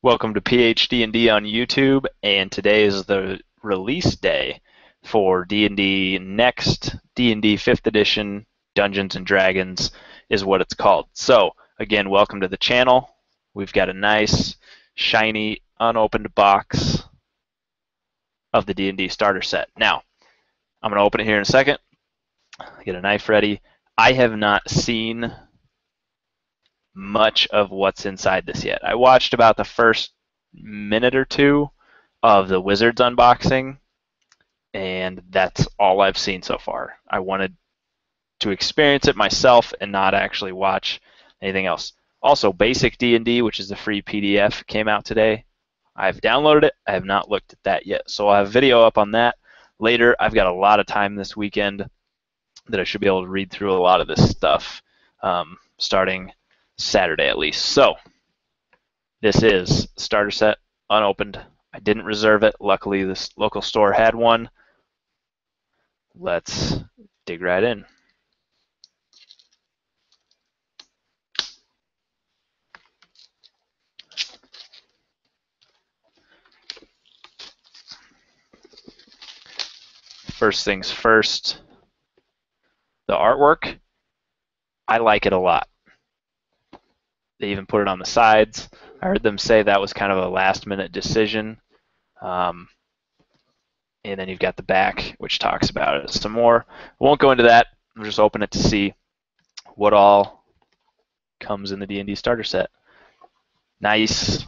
Welcome to PhD&D on YouTube, and today is the release day for D&D Next, D&D 5th Edition, Dungeons & Dragons is what it's called. So, again, welcome to the channel. We've got a nice, shiny, unopened box of the D&D starter set. Now, I'm going to open it here in a second, get a knife ready. I have not seen much of what's inside this yet. I watched about the first minute or two of the Wizards unboxing, and that's all I've seen so far. I wanted to experience it myself and not actually watch anything else. Also, Basic D&D, which is the free PDF, came out today. I've downloaded it. I have not looked at that yet, so I'll have a video up on that later. I've got a lot of time this weekend that I should be able to read through a lot of this stuff starting Saturday at least. So this is starter set unopened. I didn't reserve it. Luckily, this local store had one. Let's dig right in. First things first, the artwork. I like it a lot. They even put it on the sides. I heard them say that was kind of a last-minute decision. And then you've got the back, which talks about it some more. I won't go into that. I'll just open it to see what all comes in the D&D starter set. Nice,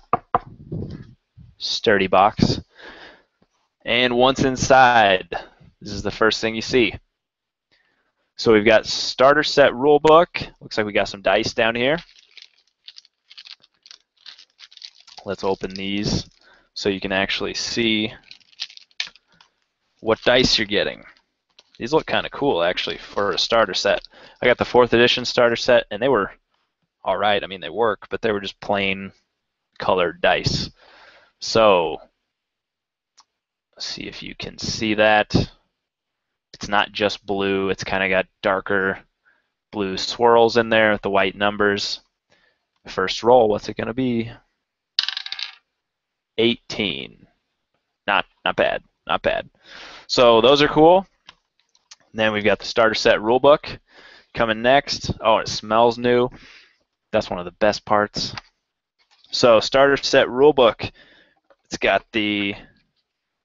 sturdy box. And once inside, this is the first thing you see. So we've got starter set rulebook. Looks like we got some dice down here. Let's open these so you can actually see what dice you're getting. These look kind of cool, actually, for a starter set. I got the 4th edition starter set, and they were all right. I mean, they work, but they were just plain colored dice. So, let's see if you can see that. It's not just blue. It's kind of got darker blue swirls in there with the white numbers. First roll, what's it going to be? 18. Not bad. Not bad. So those are cool. And then we've got the starter set rulebook coming next. Oh, it smells new. That's one of the best parts. So starter set rulebook. It's got the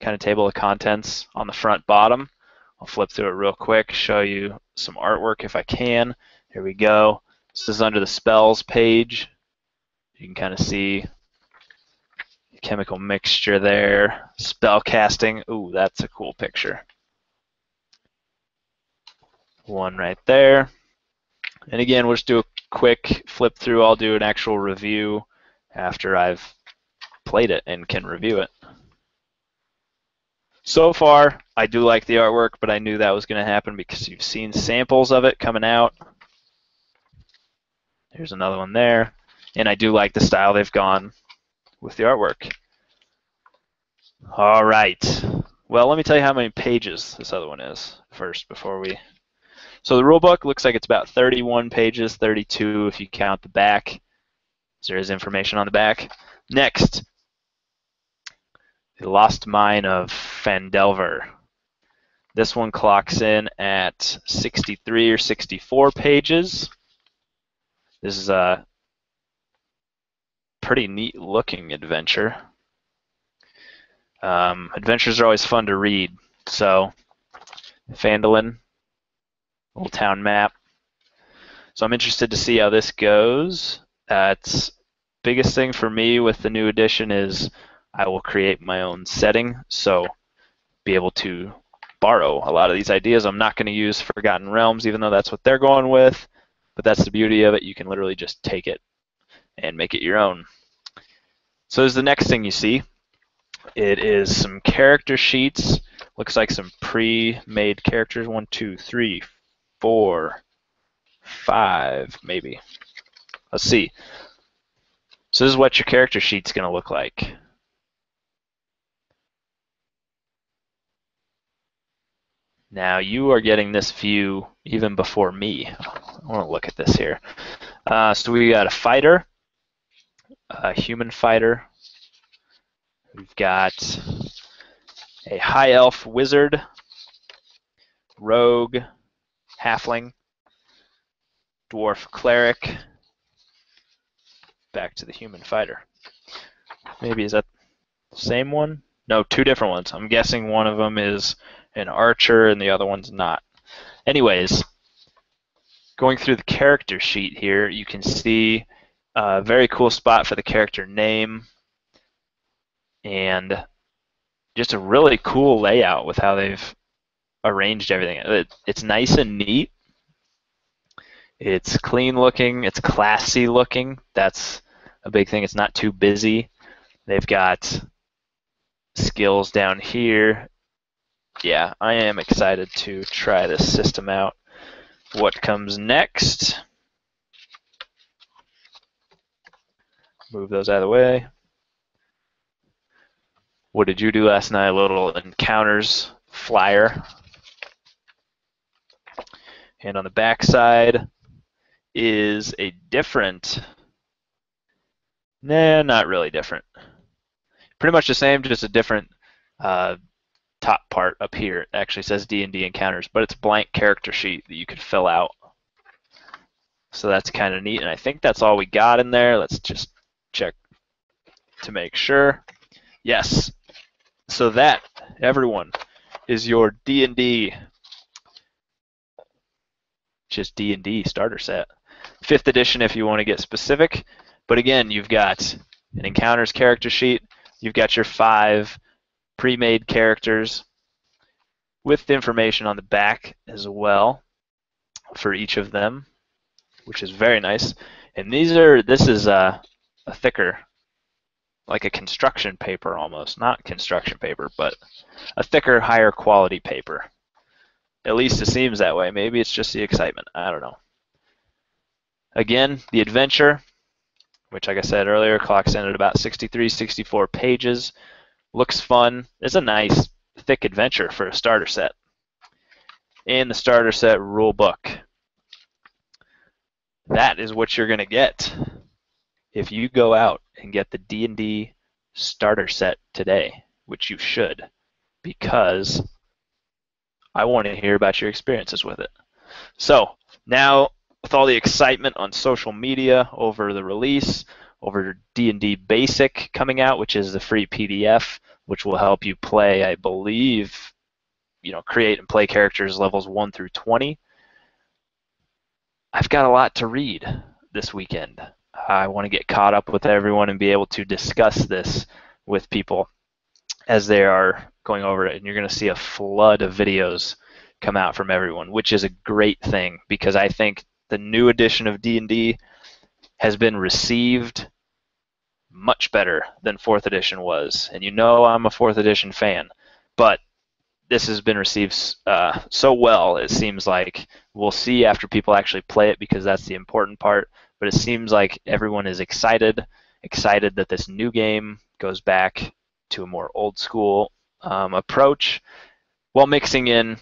kind of table of contents on the front bottom. I'll flip through it real quick, show you some artwork if I can. Here we go. This is under the spells page. You can kind of see chemical mixture there, spell casting. Ooh, that's a cool picture. One right there. And again, we'll just do a quick flip through. I'll do an actual review after I've played it and can review it. So far, I do like the artwork, but I knew that was going to happen because you've seen samples of it coming out. There's another one there. And I do like the style they've gone with the artwork. All right. Well, let me tell you how many pages this other one is first before we... So the rulebook looks like it's about 31 pages, 32 if you count the back. There is information on the back. Next, The Lost Mine of Phandelver. This one clocks in at 63 or 64 pages. This is a pretty neat looking adventure. Adventures are always fun to read. So, Phandalin, little town map. So I'm interested to see how this goes. That's biggest thing for me with the new edition is I will create my own setting, so be able to borrow a lot of these ideas. I'm not going to use Forgotten Realms, even though that's what they're going with, but that's the beauty of it. You can literally just take it and make it your own. So there's the next thing you see. It is some character sheets. Looks like some pre-made characters. 1, 2, 3, 4, 5, maybe. Let's see. So this is what your character sheet's going to look like. Now you are getting this view even before me. I want to look at this here. So we got a fighter, a human fighter, We've got a high elf wizard, rogue, halfling, dwarf cleric, back to the human fighter. Maybe is that the same one? No, two different ones. I'm guessing one of them is an archer and the other one's not. Anyways, going through the character sheet here, you can see a very cool spot for the character name and just a really cool layout with how they've arranged everything. It's nice and neat. It's clean looking. It's classy looking. That's a big thing. It's not too busy. They've got skills down here. Yeah, I am excited to try this system out. What comes next? Move those out of the way. What did you do last night? A little encounters flyer. And on the back side is a different, nah, not really different. Pretty much the same, just a different top part up here. It actually says D&D Encounters, but it's a blank character sheet that you could fill out. So that's kind of neat, and I think that's all we got in there. Let's just check to make sure. Yes. So that, everyone, is your D&D, just D&D starter set. 5th edition if you want to get specific. But again, you've got an Encounters character sheet. You've got your 5 pre-made characters with information on the back as well for each of them, which is very nice. And this is a thicker, like a construction paper almost. Not construction paper, but a thicker, higher quality paper. At least it seems that way. Maybe it's just the excitement. I don't know. Again, the adventure, which like I said earlier, clocks in at about 63, 64 pages. Looks fun. It's a nice, thick adventure for a starter set. And the starter set rule book. That is what you're going to get if you go out and get the D&D starter set today, which you should, because I want to hear about your experiences with it. So now, with all the excitement on social media over the release, over D&D Basic coming out, which is the free PDF, which will help you play, I believe, create and play characters levels 1 through 20. I've got a lot to read this weekend. I want to get caught up with everyone and be able to discuss this with people as they are going over it. And you're going to see a flood of videos come out from everyone, which is a great thing because I think the new edition of D&D has been received much better than 4th edition was. And I'm a 4th edition fan, but this has been received so well, it seems like. We'll see after people actually play it because that's the important part, but it seems like everyone is excited that this new game goes back to a more old school approach while mixing in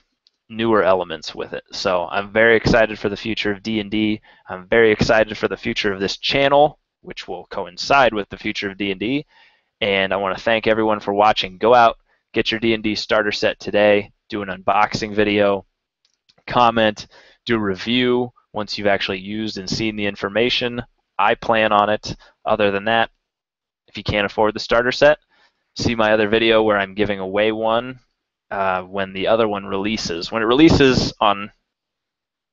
newer elements with it. So I'm very excited for the future of D&D. I'm very excited for the future of this channel, which will coincide with the future of D&D. And I want to thank everyone for watching. Go out, get your D&D starter set today, do an unboxing video, comment, do a review once you've actually used and seen the information. I plan on it. Other than that, if you can't afford the starter set, see my other video where I'm giving away one when the other one releases. When it releases on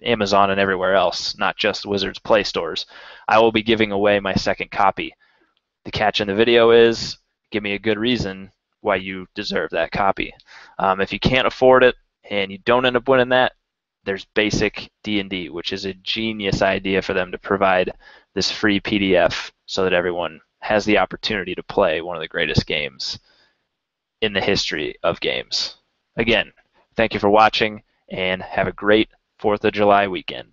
Amazon and everywhere else, not just Wizards Play stores, I will be giving away my second copy. The catch in the video is, give me a good reason why you deserve that copy. If you can't afford it and you don't end up winning that, there's Basic D&D, which is a genius idea for them to provide this free PDF so that everyone has the opportunity to play one of the greatest games in the history of games. Again, thank you for watching and have a great 4th of July weekend.